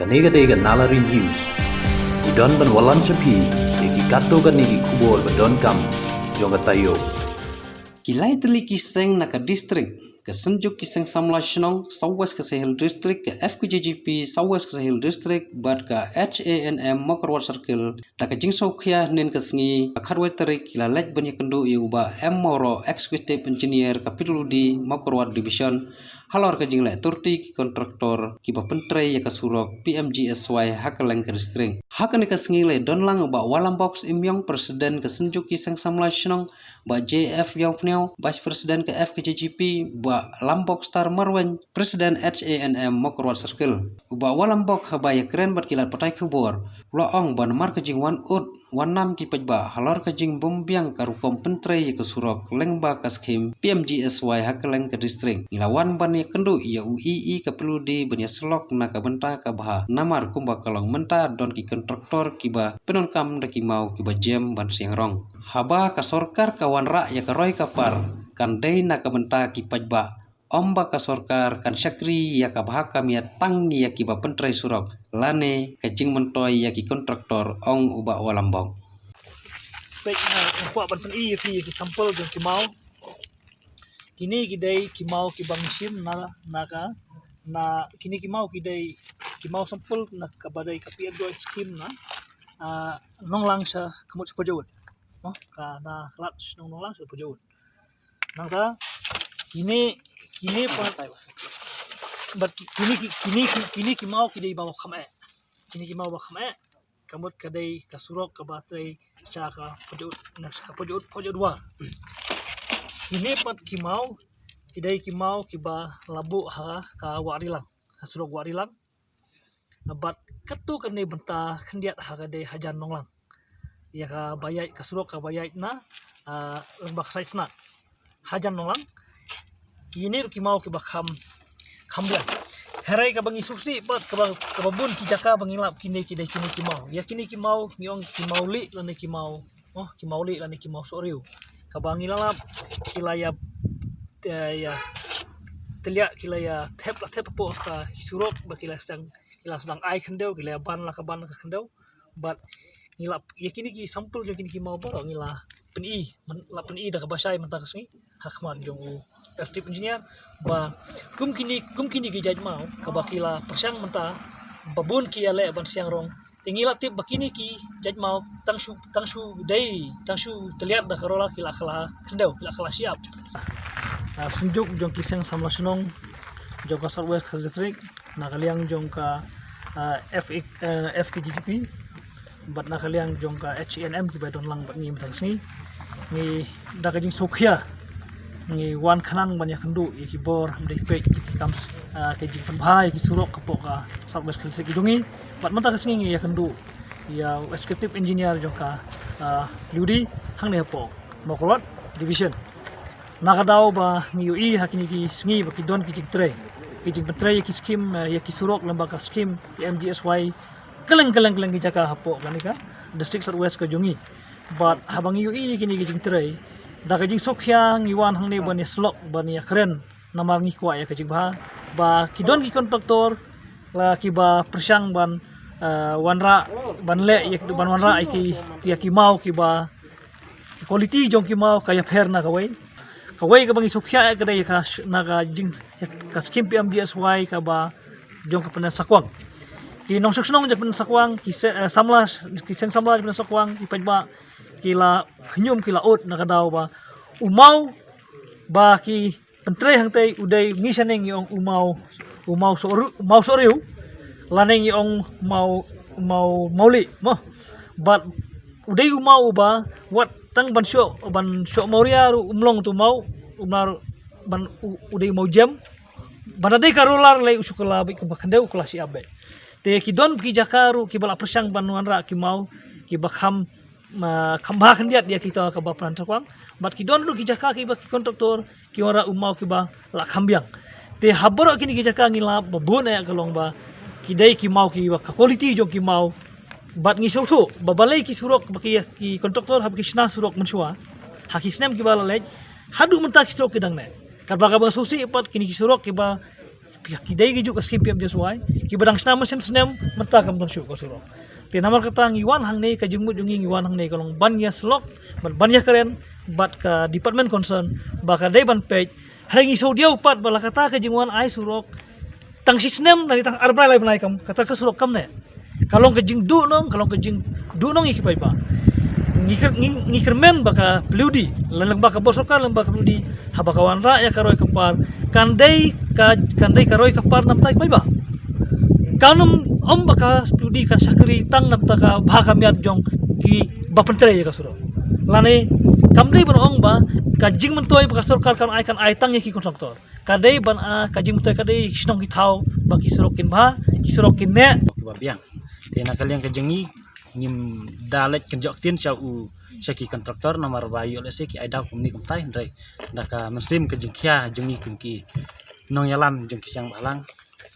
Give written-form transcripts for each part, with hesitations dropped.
Kanega dega nalari news. Idon ban walan sapi, eki kato ganigi kubol badon kam, jonga tayo. Kilai teli kiseng naka distrik kesenjuk kiseng samlashnong Southwest Kasehil District ke FKJGP Southwest Kasehil District bad ka HANM Mokorwat Circle taka jingso khia nen kesengi akharwe terik kila lek banyak kendu iuba M Moro Executive Engineer Kapituludi Mokorwat Division halor ka jingle turti ki kontraktor ki ba pentre ya kasurok PMGSY hakaleng ke distrik hakan kesengi le donlang ba walam box imyong presiden kesenjuk kiseng samlashnong ba JF Yaufneo Vice President ke FKJGP ba Lambok Star Marwen Presiden HANM Mokorwat Circle ba walambok habaya keren bat kilat patai kubor loong ban mar kajing wan ut wanam ki pajba halor kajing bombiang karukom pentre ya kesurok lengba kaskim PMGSY hakeleng ke distrik ilawan ban ya kendu ya UII kapeludi ban ya selok na kabenta kabaha namar kumba kalong menta don ki kontraktor kiba penonkam daki mau kiba jem ban siangrong haba kasorkar kawan ra ya karoy kapar kan dei na kabenta ki pajba omba kasorkar kan syakri ya kabahaka mia tang ya kiba pentre surok lane kajing mentoy ya ki kontraktor ong uba walambong baik kuat ban pen ki sampel jong ki mau kini kidai ki mau ki bang sim na kini ki mau kidai ki mau sampel na kabadai kapi adoi skim na nong lang sa kamut sa pajawud no ka na klat nong lang sa pajawud nang ta kini pa but kini ki mau kidai bawa khame kini ki mau bawa khame kamut kadai kasurok kabatrai chaka pajawud na sa pajawud war kini pat ki mau kidai ki mau kiba labu ha ka warilang kasurok warilang but katu kene benta kendiat ha kadai hajan nonglang ya ka bayai kasurok ka bayai na lembak saisna hajan nonglang kini ki mau kiba khambla herai ka bangi suksi pat ka babun ki jaka bangilap kini ki mau ya kini ki mau niong ki mau li lane ki mau ki mau li lane ki mau soriu ka bangilap kilaya ya telia kilaya tep po ka surok ba kila sedang ai kendau kilaya ban ka kendau but ngilap ya kini ki sampel jo kini ki mau ba ngila peni dah ka basai menta kasni hakman jong Chief Engineer ba kum kini ki jaj mau ka bakila persang menta babun ki ale ban siang rong tingila tip bakini ki jaj mau tangsu terlihat dah karola kila kala kendau kila kala siap sunjuk jong kiseng samlasunong jong ka Southwest District na kaliang jong ka FKGP bat na kaliang jong ka HNM ki badon lang bat ni mtang ni da kajing sokya ni wan khanang banyak kendu ki bor de pe ki kams kajing pembhai ki surok kapok ka Southwest District jongi bat mata kasngi ya kendu ya Executive Engineer jong ka Ludi hang ne po Mokorwat Division nakadaw ba ni UI hakini ki sngi ba ki don ki tre kijing pentre ki skim ya ki surok lembaga skim PMGSY keleng ki jaka hapo kanika district Southwest ka jongi but habang UI kini kijing tre da kajing sokya ngiwan hang ne bani slok bani keren namar ngi kwa ya kajing ba ki don ki kontraktor la ki ba persang ban wanra ban le ya ban wanra ki mau ki ba quality jong ki mau kaya pher na kawai ka bangi sokya ka dai ka naga jing ka skim PMGSY ka ba jong ka penan sakwang ki nong seksnong jak penan sakwang ki samlas ki seng samlas penan sakwang ki pajba kila hnyum kila ut nakadaw ba umau ba ki pentre hang tai udai misaneng yung umau soriu laneng yung mauli mo but udai umau ba wat tang ban syo mauria umlong tu mau umar ban udai mau jam banade karolar lai usukala bi kembakandau kelas abe te ki don ki jakaru ki bala persang banuan ra ki mau ki bakham khambah kendiat dia kita ka bapan sakwang bat ki don lu ki jaka ki ba kontraktor ki ora umau ki ba la khambiang te haboro kini ki jaka ngila babun ya kalong ba ki dai ki mau ki ba quality jong ki mau bat ngi sautu babalai ki surok baki ki kontraktor hab ki sna surok mensua haki snem ki bala lej hadu menta ki surok ki dang ne kar baga bang susi pat kini ki surok ki ba pihak kidai gijuk ke skip Joshua ki badang senam sem mata kam tong syuk ko suro ti namar kata ngiwan hang nei ka jengmut jungi ngiwan hang nei kalong ban ya slok ban ya keren bat ka department concern baka dai ban page hangi so dia upat bala kata ka jengwan ai surok tang sistem dari tang arbrai lai banai kam kata ka surok kam ne kalong ka jing du nong iki pai ba ngikirmen baka peludi lang baka bosokan lang baka peludi haba kawan ra ya karoi kapar kandai karoi kapar nam tai pai ba kanum baka peludi kan sakri tang nam ta ka baka miat jong ki bapentre ya kasuro lane kamdai ban ong ba kajing mentoi baka sarkar kan ai tang ya ki kontraktor kadai ban kajing mentoi kadai sinong ki thau baki surokin ba ki surokin ne babiang tena kalian kejengi ngim dalet kenjok tin cha u seki kontraktor nomor bayu le seki aidau kumni kumtai ndai daka mesim kejengkia jengi kengki nong yalam jengki yang balang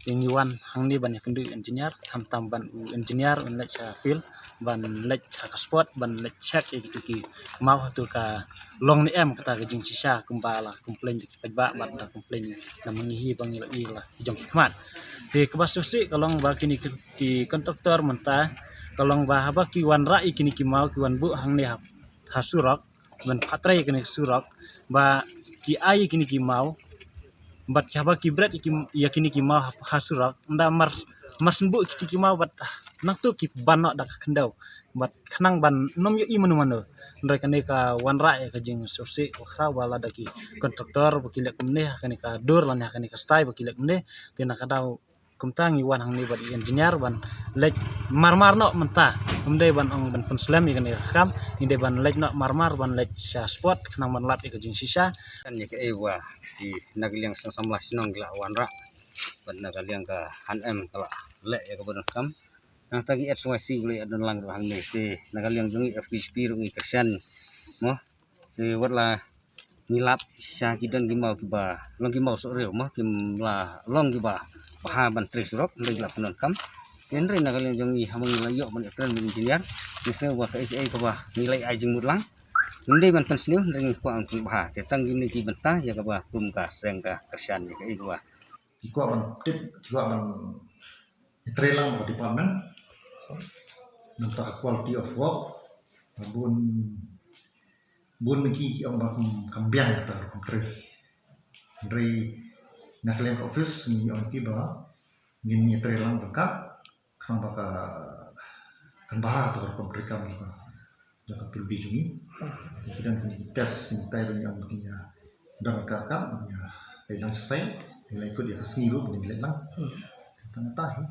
yengiwan hangni ban yakendu engineer tam ban engineer un lech fil ban lech ka spot ban lech check gitu ki mau tu ka long ni em kata kejeng sisa kumbala komplain ki pajba ban da komplain na mengihi bangila ila jong kmat te kebasusi kalong ba kini ki kontraktor mentah kalong bah apa kiwan rai kini kimau kiwan bu hang ne hasurok ban patrai kini surok ba ki ai kini kimau bat kaba kibret ya kini kimau hasurok nda mas bu kiti kimau bat nak tu ki banok dak kendau bat kenang ban nom yo i manu ndai kani ka wan rai ka jing susi khra wala daki kontraktor bakilek kumne kani ka dur lan kani ka stai bakilek kumne tina kadau kumtangi wan hang ni bat engineer ban lek marmar no mentah kumdai ban ong ban penslam ikan kam inde ban lek no marmar ban lek sha spot kenang ban lap ke jing sisa kan ya ke ewa di nagaliang samlah sinong gila wanra ban nagaliang ka hanem kala le ya kebenar kam nang tagi SYC gule adon lang hang ni te nagaliang jungi FPSP rungi kersian mo te watla ngilap sya kidon gimau kiba long gimau so reu mo kim la long giba paha ban tresurok ndai la penon kam Henry nagaliang jungi hamang layo ban ekran engineer bisa wa ka ba nilai ajeng mutlang ndai ban pensniu ndai ko ang bah tetang gini ki bentah ya ka ba kum ka seng ka kersian ka i wa Kiko ban tip kiko ban trelang ke department nanta quality of work bun miki ang kambiang kata tre ndai naklen office ni on ki ba ngin trelang lengkap kan baka kan bah atau komprikam juga jangan perlu bijungi dan tes minta yang begini dan kakak ya yang selesai nilai ikut dia sengiru begini lang tengah tahi